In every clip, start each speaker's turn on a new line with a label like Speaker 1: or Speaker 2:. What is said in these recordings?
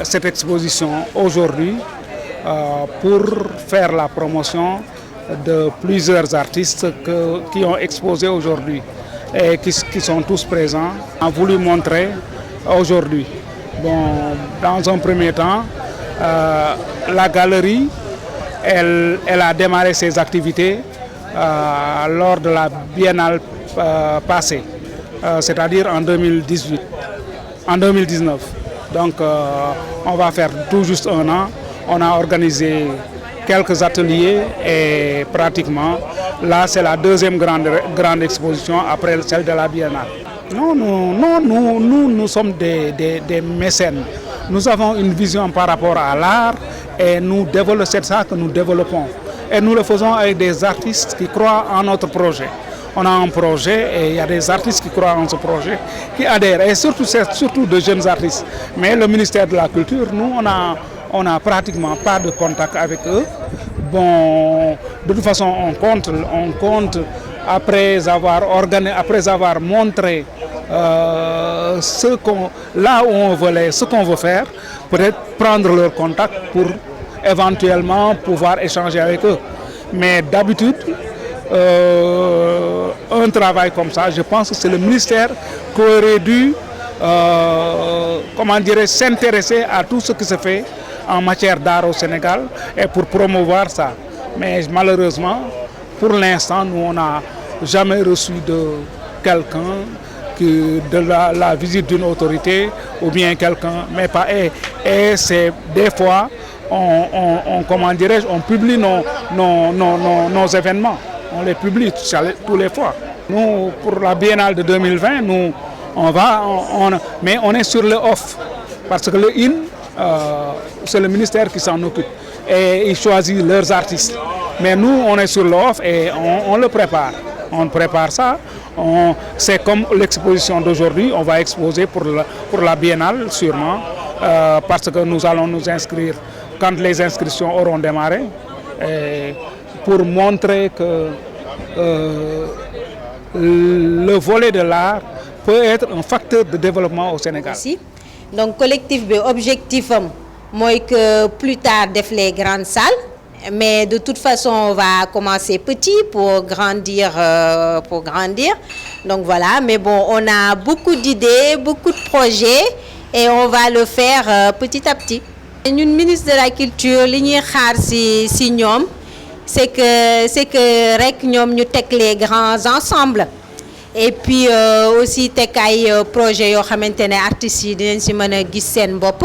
Speaker 1: Cette exposition aujourd'hui pour faire la promotion de plusieurs artistes qui ont exposé aujourd'hui et qui sont tous présents. On a voulu montrer aujourd'hui. Bon, dans un premier temps, la galerie, elle a démarré ses activités lors de la biennale passée, c'est-à-dire en 2018, en 2019. Donc on va faire tout juste un an. On a organisé quelques ateliers et pratiquement là c'est la deuxième grande exposition après celle de la biennale. Non, nous sommes des mécènes. Nous avons une vision par rapport à l'art et c'est ça que nous développons. Et nous le faisons avec des artistes qui croient en notre projet. On a un projet et il y a des artistes qui croient en ce projet, qui adhèrent, et surtout de jeunes artistes. Mais le ministère de la Culture, nous, on n'a pratiquement pas de contact avec eux. Bon, de toute façon, on compte après avoir montré là où on veut ce qu'on veut faire, peut-être prendre leur contact pour éventuellement pouvoir échanger avec eux. Mais d'habitude, un travail comme ça, je pense que c'est le ministère qui aurait dû s'intéresser à tout ce qui se fait en matière d'art au Sénégal et pour promouvoir ça. Mais malheureusement, pour l'instant, nous on n'a jamais reçu de quelqu'un de la visite d'une autorité ou bien quelqu'un, mais pas. Et c'est des fois, on publie nos événements. On les publie tous les fois. Nous, pour la Biennale de 2020, mais on est sur le off. Parce que le IN, c'est le ministère qui s'en occupe. Et ils choisissent leurs artistes. Mais nous, on est sur le off et on le prépare. On prépare ça. C'est comme l'exposition d'aujourd'hui. On va exposer pour la Biennale, sûrement. Parce que nous allons nous inscrire quand les inscriptions auront démarré. Pour montrer que le volet de l'art peut être un facteur de développement au Sénégal.
Speaker 2: Merci. Donc collectif objectif moi que plus tard def les grandes salles, mais de toute façon on va commencer petit pour grandir. Donc voilà, mais bon, on a beaucoup d'idées, beaucoup de projets et on va le faire petit à petit. Ñun ministre de la Culture li ñuy xaar ci ñoom c'est que rek ñoom ñu teg les grands ensembles et puis aussi teg ay projets yoo xamante ne artistes yi dinañ ci mën a gis seen bopp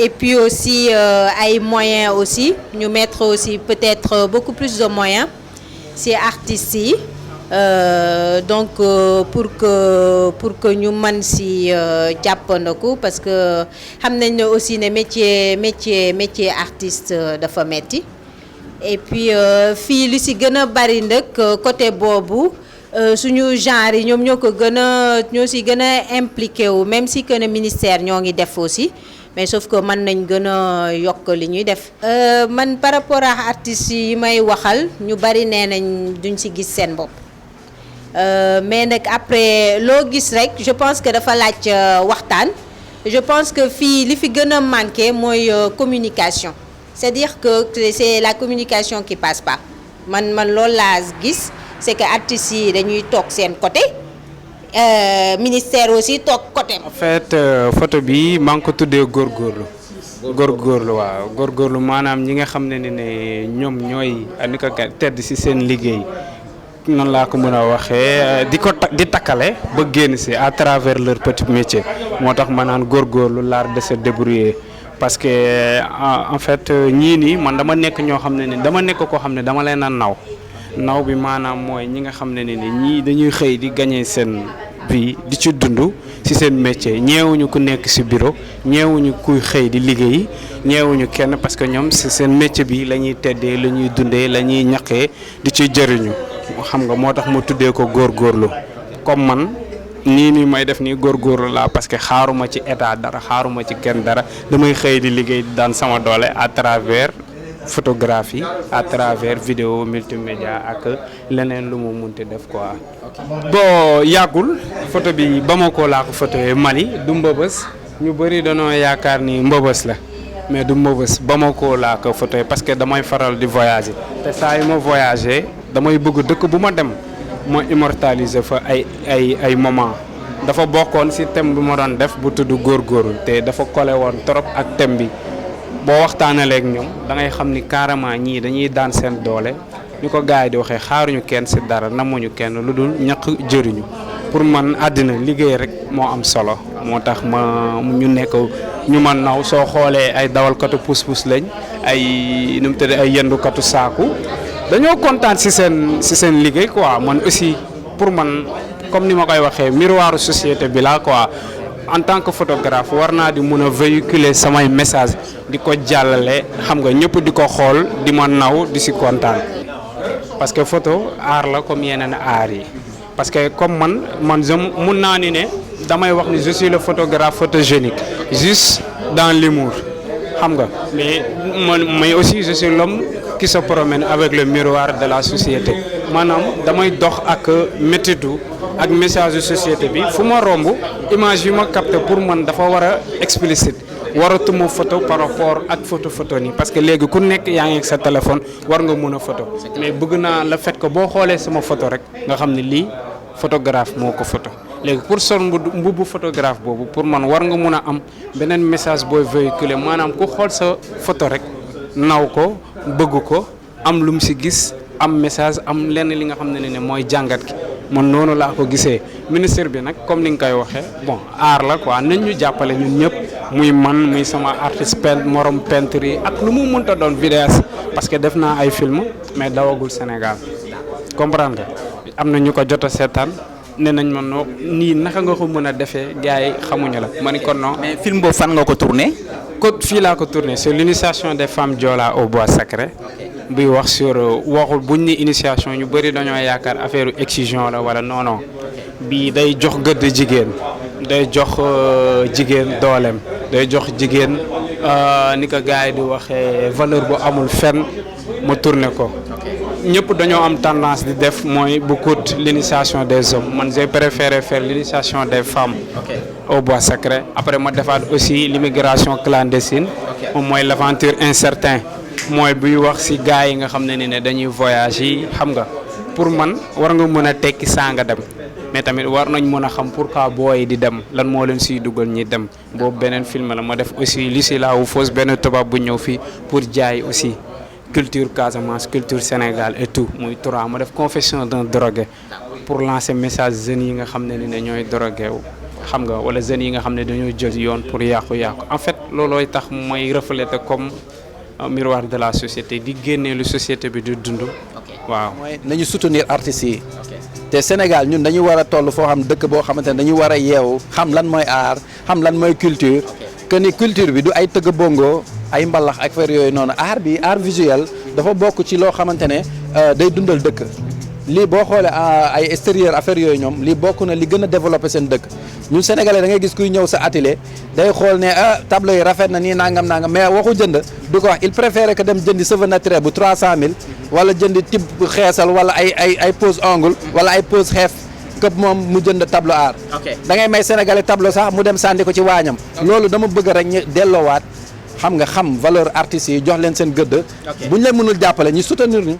Speaker 2: et puis aussi ay moyens aussi ñu mettre aussi peut-être beaucoup plus de moyens ci artistes yi donc pour que ñu mën ci jàppandaku parce que xam nañ ne aussi ne métier artiste dafa metti et puis fii li ci gën a bari nag côté boobu suñu genre yi ñoom ñoo ci gën a impliqué wu même si que ne ministère ñoo ngi def aussi mais sauf que mën nañ gën a yokk li ñuy def. Man par rapport à artistes yi may waxal ñu bari nee nañ duñ ci gis seen bopp. Mais nag après loo gis rek je pense que dafa laaj waxtaan je pense que fii li fi gën a manqué mooy communication c'est-à-dire que c'est la communication qui passe pas man loolu laa gis c'est que artistes yi dañuy toog seen côté ministère aussi toog côté.
Speaker 3: En fait photo bi maa ngi ko tuddee góorgóorlu waaw góorgóorlu maanaam ñi nga xam ne ñoom ñooy ni ko tedd ci seen liggéey. noonu laa ko mën a waxee di takkale ba génn ci à travers leur petit métier moo tax ma naan góorgóorlu l'art de se débrouiller parce que en fait ñii nii man dama nekk koo xam ne dama leen a naw bi maanaam mooy ñi nga xam ne ni ñii dañuy xëy di gagner seen vie di ci dund ci seen métier ñeewuñu ku nekk ci bureau ñeewuñu kuy xëy di liggéey ñeewuñu kenn parce que ñoom ci seen métier bi la ñuy teddee la ñuy dundee la ñuy ñaqee di ci jëriñu xam nga moo tax mu tuddee ko góorgóorlu comme man nii may def nii góorgóorlu laa parce que xaaruma ci état dara xaaruma ci kenn dara damay xëy di liggéey daan sama doole à travers photographie à travers vidéo multimédia ak leneen lu mu munti def quoi. bon yàggul photo bi Bamako laa ko photoyee Mali du Mbëbës ñu bëri dañoo yaakaar ni Mbëbës la mais du Mbëbës Bamako laa ko photoyee parce que damay faral di voyager te saa yu ma voyager damay bëgg dëkk bu ma dem ma immortaliser fa ay moment dafa bokkoon ci thème bi ma doon def bu tudd góorgóorlu te dafa collé woon trop ak thème bi boo waxtaanalee ak ñoom da ngay xam ni carrément ñii dañuy daan seen doole ni ko gars yi di waxee xaaruñu kenn ci dara namuñu kenn lu dul ñaq jëriñu pour man àddina liggéey rek moo am solo moo tax ñu nekk ñu ma naw soo xoolee ay dawalkatu pousse-pousse lañ ay nu mu tëddee ay yëndukatu saaku dañoo kontaan ci seen liggéey quoi man aussi pour man comme ni ma koy waxee miroiru société bi la quoi en tant que photographe war naa di mun a véhiculer samay message di ko jàllale xam nga ñëpp di ko xool di ma naw di ci kontaan parce que photo art la comme yeneen art yi parce que comme man mun naa ni ne damay wax ni je suis le photographe photogénique juste dans l'humour xam nga mais aussi je suis l'homme qui se promène avec le miroir de la société maanaam damay dox ak métitu ak message de société bi fu ma romb image yu ma capté pour man dafa war a explicite waratuma photo par rapport ak photo nii parce que léegi ku nekk yaa ngi ak sa téléphone war nga mën a photo mais bëgg naa le fait que boo xoolee sama photo rek nga xam ne lii photographe moo ko photo léegi pour sol mbubbu photographe boobu pour man war nga mun a am beneen message booy véhiculer maanaam ku xool sa photo rek naw ko bëgg ko am lu mu si gis am message am lenn li nga xam ne mooy jàngat gi man noonu laa ko gisee ministre bi nag comme ni nga koy waxee bon art la quoi nañ ñu jàppale ñun ñëpp muy man muy sama artiste morom peintre yi ak lu mu mënta doon vidéaste parce que def naa ay film mais dawagul Sénégal comprendre nga am na ñu ko jot a seetaan ne nañ ma noo nii naka nga ko mën a defee gars yi xamuñu la ma ni kon non.
Speaker 4: mais film boobu fan nga ko tourné.
Speaker 3: fii laa ko tourné sur l'initiation des femmes Joola au bois sacré buy wax sur waxul buñ ni initiation ñu bëri dañoo yaakaar affaire excision la wala non bii day jox gëdd jigéen day jox jigéen dooleem day jox jigéen ni ko gars yi di waxee valeur bu amul fenn ma tourné ko ñëpp dañoo am tendance di def mooy bu court l'initiation des hommes man j'ai préféré faire l'initiation des femmes au bois sacré après ma defaat aussi l'immigration clandestine moom mooy l'aventure incertain mooy buy wax ci gars yi nga xam ne dañuy voyage yi xam nga pour man war nga mën a tekki saa nga dem mais tamit war nañ mën a xam pourquoi booy di dem lan moo leen siy dugal ñi dem boobu beneen film la ma def aussi li si laa wu fausse benn tubaab bu ñëw fii pour jaay aussi culture Casamance culture Sénégal et tout muy trois ma def confession d'un drogué pour lancer message jeunes yi nga xam ne ñooy drogué wu xam nga wala jeunes yi nga xam ne dañoo jël yoon pour yàqu-yàqu en fait loolooy tax mooy refléter comme miroir de la société di génnee lu société bi di dund. waaw
Speaker 4: mooy nañu soutenir artistes yi. te Sénégal ñun dañu war a toll foo xam dëkk boo xamante ne dañu war a yeewu xam lan mooy art xam lan mooy culture. que ni culture bi du ay tëgg bongo ay mbalax ak affaire yooyu noonu art bi art visuel dafa bokk ci loo xamante ne day dundal dëkk. lii boo xoolee ay extérieur affaire yooyu ñoom lii bokk na li gën a développé seen dëkk ñun sénégalais da ngay gis kuy ñëw sa atelier day xool ne tableau yi rafet na nii nangam mais waxu jënd du ko wax il préfère que dem jëndi cheveux naturel bu 300000 wala jëndi type xeesal wala ay pose ongle wala ay pose xeef këpp moom mu jënd tableau art. da ngay may sénégalais tableau sax mu dem sànni ko ci waañam. loolu dama bëgg rek ñu delloowaat xam nga valeur artistes yi jox leen seen gëdd. buñ leen mënul jàppale ñu soutenir ñu.